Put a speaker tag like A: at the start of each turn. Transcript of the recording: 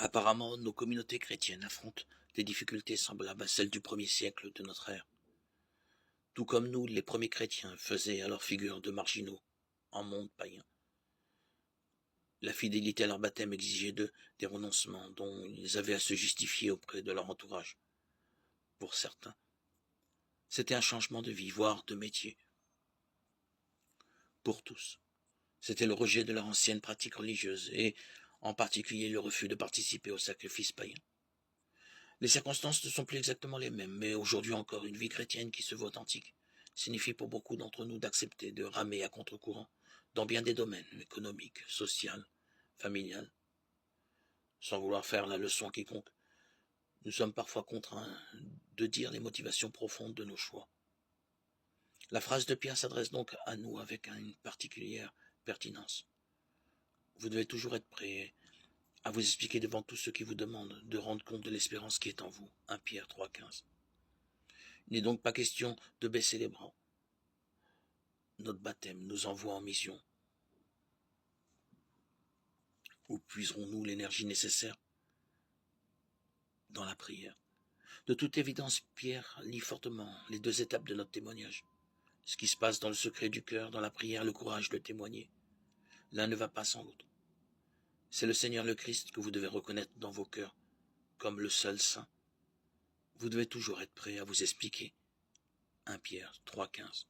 A: Apparemment, nos communautés chrétiennes affrontent des difficultés semblables à celles du 1er siècle de notre ère. Tout comme nous, les premiers chrétiens faisaient à leur figure de marginaux en monde païen. La fidélité à leur baptême exigeait d'eux des renoncements dont ils avaient à se justifier auprès de leur entourage. Pour certains, c'était un changement de vie, voire de métier. Pour tous, c'était le rejet de leur ancienne pratique religieuse et, en particulier, le refus de participer au sacrifice païen. Les circonstances ne sont plus exactement les mêmes, mais aujourd'hui encore, une vie chrétienne qui se veut authentique signifie pour beaucoup d'entre nous d'accepter de ramer à contre-courant dans bien des domaines, économiques, social, familial. Sans vouloir faire la leçon à quiconque, nous sommes parfois contraints de dire les motivations profondes de nos choix. La phrase de Pierre s'adresse donc à nous avec une particulière pertinence. Vous devez toujours être prêt à vous expliquer devant tous ceux qui vous demandent de rendre compte de l'espérance qui est en vous. 1 Pierre 3,15. Il n'est donc pas question de baisser les bras. Notre baptême nous envoie en mission. Où puiserons-nous l'énergie nécessaire? Dans la prière. De toute évidence, Pierre lit fortement les 2 étapes de notre témoignage. Ce qui se passe dans le secret du cœur, dans la prière, le courage de témoigner. L'un ne va pas sans l'autre. C'est le Seigneur le Christ que vous devez reconnaître dans vos cœurs comme le seul saint. Vous devez toujours être prêt à vous expliquer. 1 Pierre 3,15.